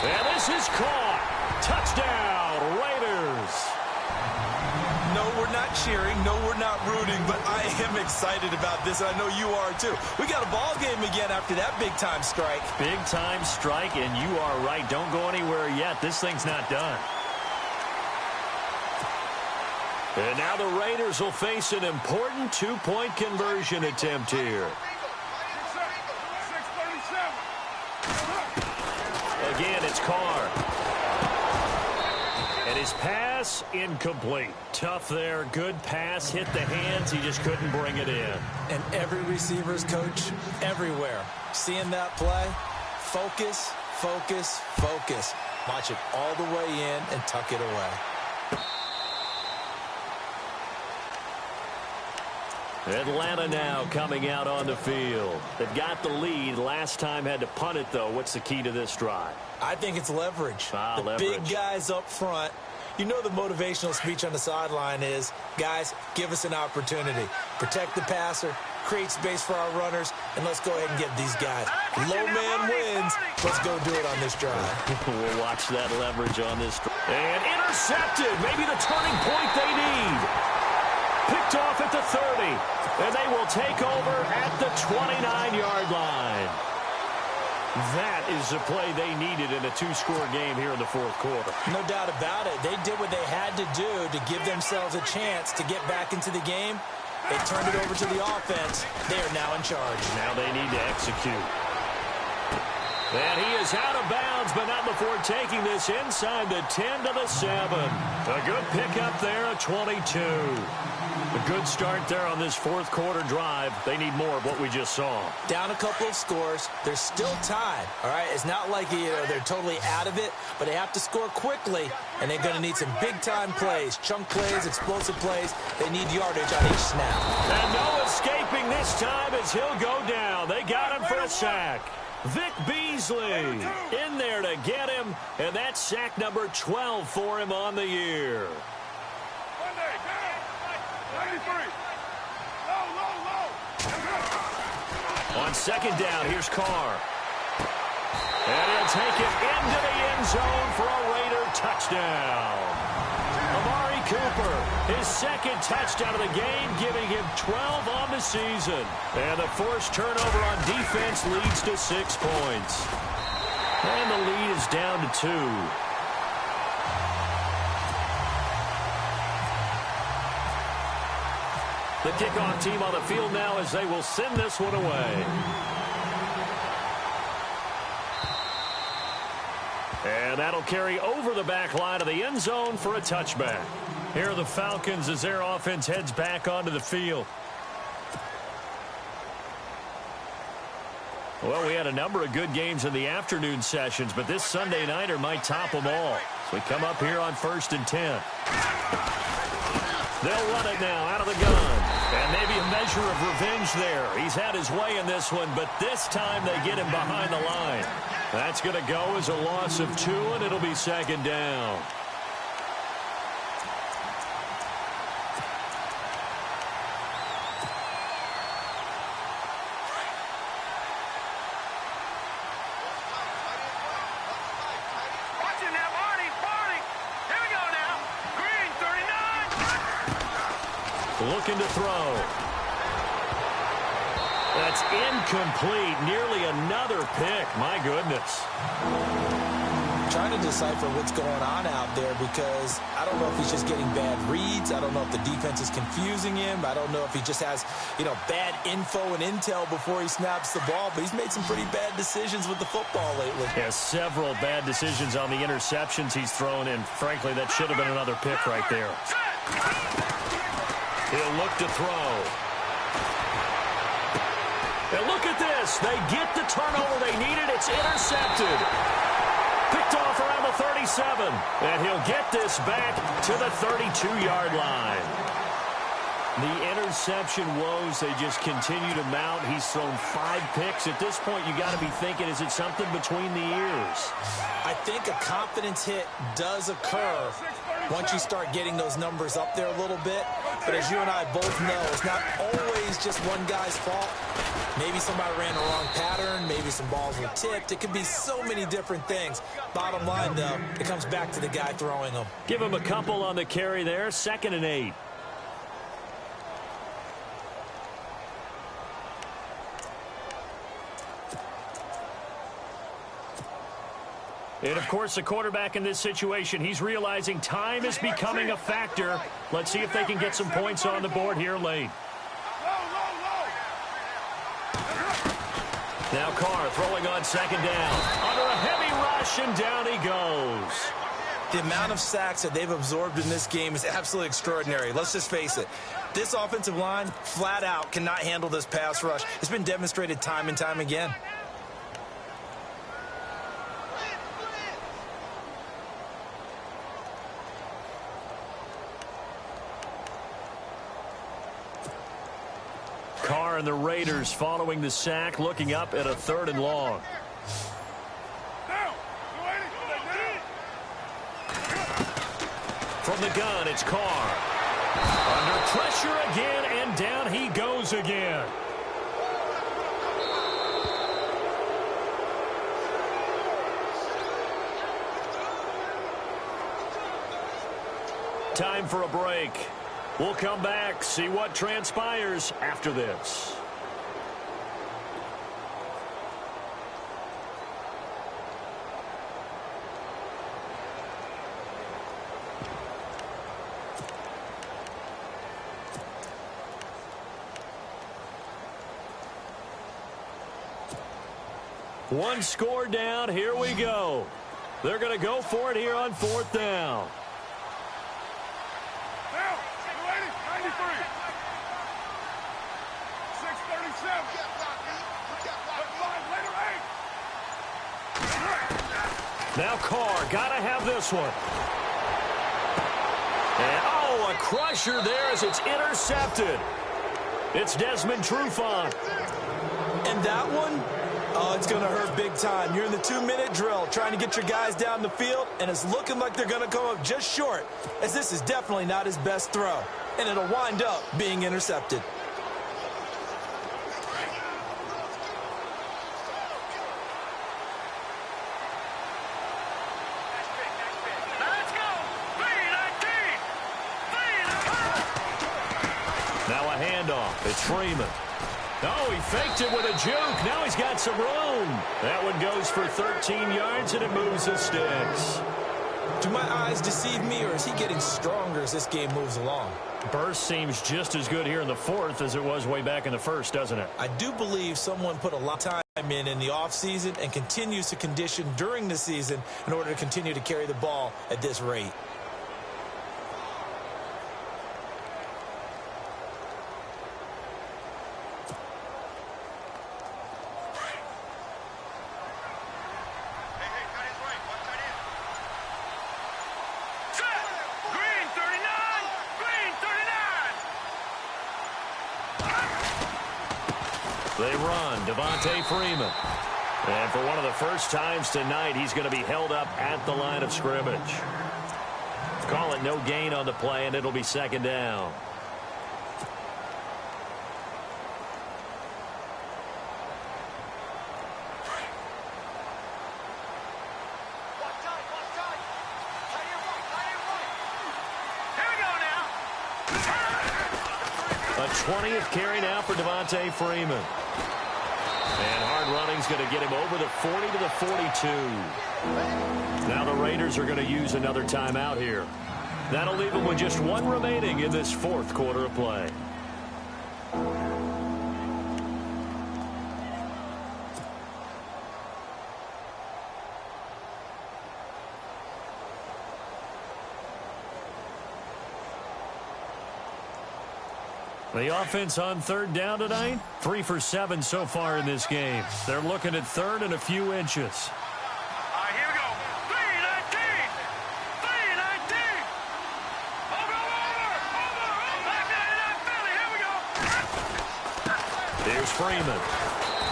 And this is caught. Touchdown, Raiders. No, we're not cheering. No, we're not rooting, but I am excited about this, and I know you are too. We got a ball game again after that big-time strike. Big-time strike, and you are right. Don't go anywhere yet. This thing's not done. And now the Raiders will face an important 2-point conversion attempt here. Again, it's Carr. And his pass, incomplete. Tough there. Good pass. Hit the hands. He just couldn't bring it in. And every receiver's coach everywhere. Seeing that play, focus, focus, focus. Watch it all the way in and tuck it away. Atlanta now coming out on the field. They've got the lead. Last time had to punt it, though. What's the key to this drive? I think it's leverage. The leverage. Big guys up front. You know the motivational speech on the sideline is, guys, give us an opportunity. Protect the passer, create space for our runners, and let's go ahead and get these guys. Low man wins. Let's go do it on this drive. We'll watch that leverage on this drive. And intercepted. Maybe the turning point they need. Picked off at the 30. And they will take over at the 29-yard line. That is the play they needed in a 2-score game here in the 4th quarter. No doubt about it. They did what they had to do to give themselves a chance to get back into the game. They turned it over to the offense. They are now in charge. Now they need to execute. And he is out of bounds, but not before taking this inside the 10 to the 7. A good pickup there, a 22. A good start there on this 4th quarter drive. They need more of what we just saw. Down a couple of scores. There's still time, all right? It's not like they're totally out of it, but they have to score quickly, and they're going to need some big-time plays, chunk plays, explosive plays. They need yardage on each snap. And no escaping this time as he'll go down. They got him for a sack. Vic Beasley in there to get him, and that's sack number 12 for him on the year. On 2nd down, here's Carr. And he'll take it into the end zone for a Raider touchdown. Amari Cooper, his 2nd touchdown of the game, giving him 12 on the season. And the forced turnover on defense leads to 6 points. And the lead is down to 2. The kickoff team on the field now as they will send this one away. And that'll carry over the back line of the end zone for a touchback. Here are the Falcons as their offense heads back onto the field. Well, we had a number of good games in the afternoon sessions, but this Sunday nighter might top them all. So we come up here on 1st and 10. They'll run it now out of the gun. And maybe a measure of revenge there. He's had his way in this one, but this time they get him behind the line. That's going to go as a loss of 2, and it'll be 2nd down. Looking to throw. That's incomplete. Nearly another pick. My goodness. Trying to decipher what's going on out there because I don't know if he's just getting bad reads. I don't know if the defense is confusing him. I don't know if he just has, bad info and intel before he snaps the ball. But he's made some pretty bad decisions with the football lately. Yeah, several bad decisions on the interceptions he's thrown, and frankly, that should have been another pick right there. He'll look to throw. And look at this. They get the turnover they needed. It's intercepted. Picked off around the 37. And he'll get this back to the 32-yard line. The interception woes, they just continue to mount. He's thrown 5 picks. At this point, you got to be thinking, is it something between the ears? I think a confidence hit does occur once you start getting those numbers up there a little bit. But as you and I both know, it's not always just one guy's fault. Maybe somebody ran the wrong pattern. Maybe some balls were tipped. It could be so many different things. Bottom line, though, it comes back to the guy throwing them. Give him a couple on the carry there. 2nd and 8. And, of course, the quarterback in this situation, he's realizing time is becoming a factor. Let's see if they can get some points on the board here late. Now Carr throwing on 2nd down. Under a heavy rush, and down he goes. The amount of sacks that they've absorbed in this game is absolutely extraordinary. Let's just face it. This offensive line, flat out, cannot handle this pass rush. It's been demonstrated time and time again. Carr and the Raiders following the sack, looking up at a 3rd and long. From the gun, it's Carr. Under pressure again, and down he goes again. Time for a break. We'll come back, see what transpires after this. One score down, here we go. They're going to go for it here on 4th down. Now Carr, got to have this one. And, oh, a crusher there as it's intercepted. It's Desmond Trufant. And that one, oh, it's going to hurt big time. You're in the 2-minute drill trying to get your guys down the field, and it's looking like they're going to come up just short, as this is definitely not his best throw. And it'll wind up being intercepted. It's Freeman. Oh, he faked it with a juke. Now he's got some room. That one goes for 13 yards, and it moves the sticks. Do my eyes deceive me, or is he getting stronger as this game moves along? Burst seems just as good here in the fourth as it was way back in the first, doesn't it? I do believe someone put a lot of time in the offseason and continues to condition during the season in order to continue to carry the ball at this rate. They run, Devontae Freeman. And for one of the first times tonight, he's going to be held up at the line of scrimmage. Call it no gain on the play, and it'll be second down. A 20th carry now for Devontae Freeman. And hard running's going to get him over the 40 to the 42. Now the Raiders are going to use another timeout here. That'll leave them with just one remaining in this fourth quarter of play. The offense on third down tonight, 3 for 7 so far in this game. They're looking at third and a few inches. All right, here we go. 3-19. 3-19. Over. Back down Philly. Here we go. Here's Freeman.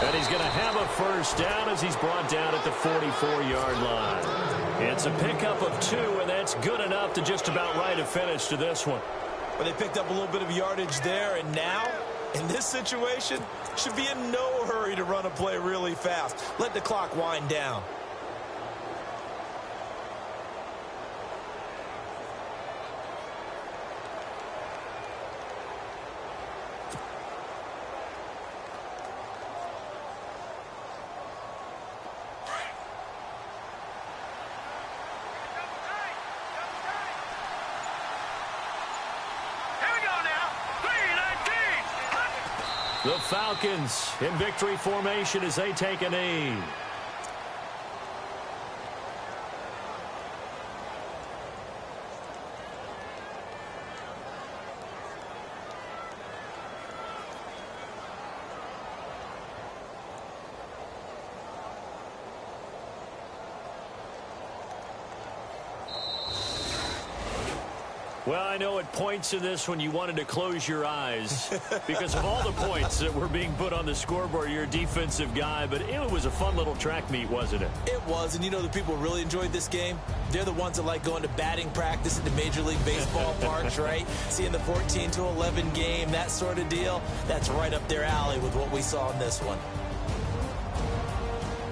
And he's going to have a first down as he's brought down at the 44-yard line. It's a pickup of 2, and that's good enough to just about write a finish to this one. But they picked up a little bit of yardage there, and now, in this situation, should be in no hurry to run a play really fast. Let the clock wind down. The Falcons in victory formation as they take a knee. Well, I know at points in this when you wanted to close your eyes because of all the points that were being put on the scoreboard. You're a defensive guy, but it was a fun little track meet, wasn't it? It was, and you know the people who really enjoyed this game? They're the ones that like going to batting practice at the Major League Baseball parks, right? Seeing the 14-11 game, that sort of deal, that's right up their alley with what we saw in this one.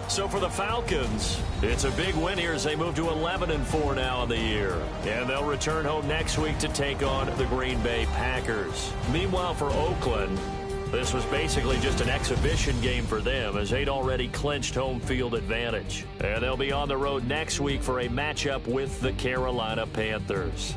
So for the Falcons, it's a big win here as they move to 11-4 now in the year. And they'll return home next week to take on the Green Bay Packers. Meanwhile, for Oakland, this was basically just an exhibition game for them as they'd already clinched home field advantage. And they'll be on the road next week for a matchup with the Carolina Panthers.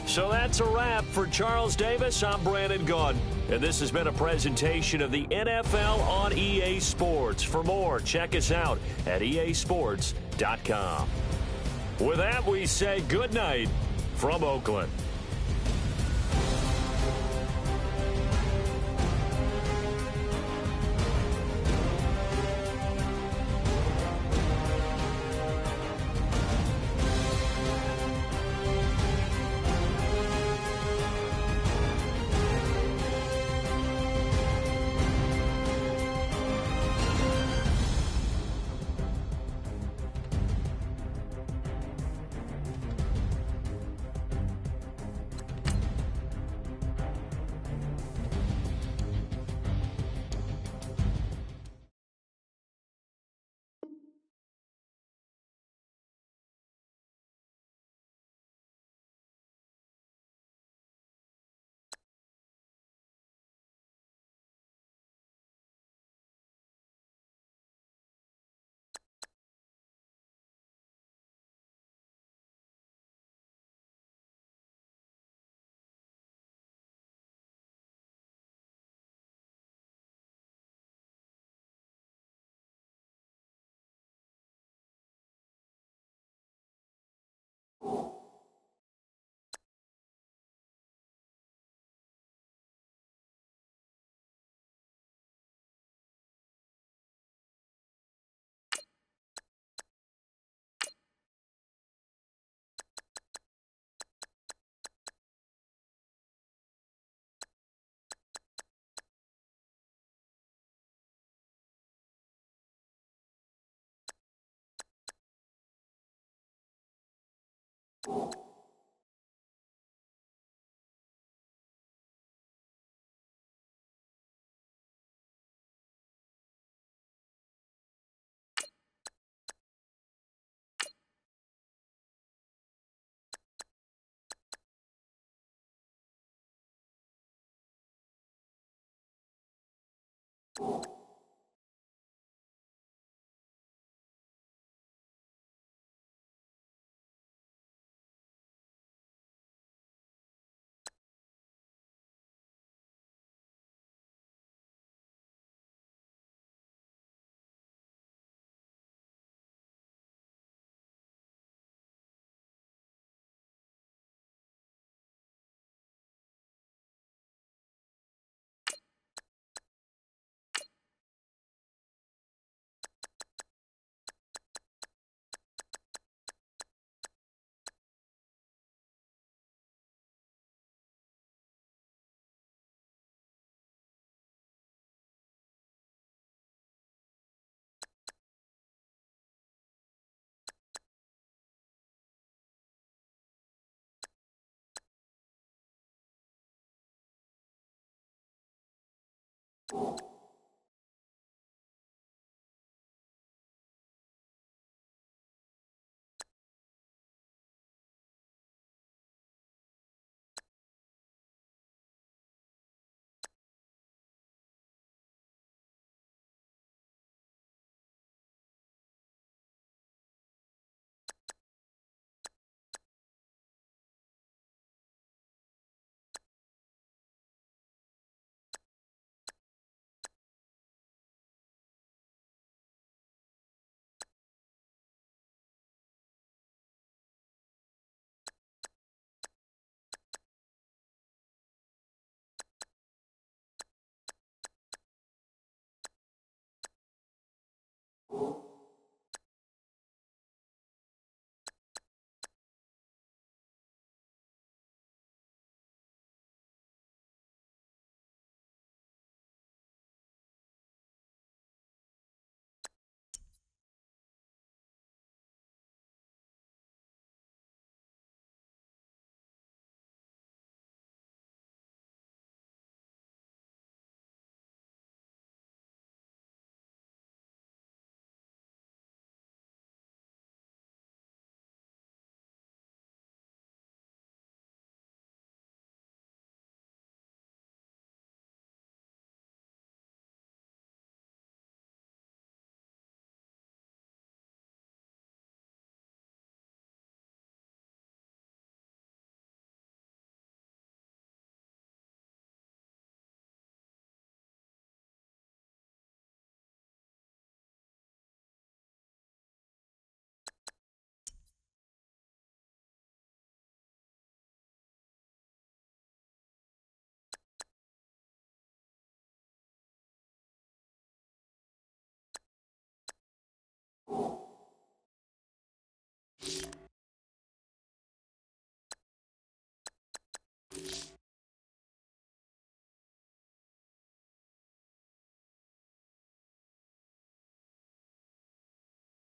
So that's a wrap. For Charles Davis, I'm Brandon Gaudin. And this has been a presentation of the NFL on EA Sports. For more, check us out at easports.com. With that, we say good night from Oakland. You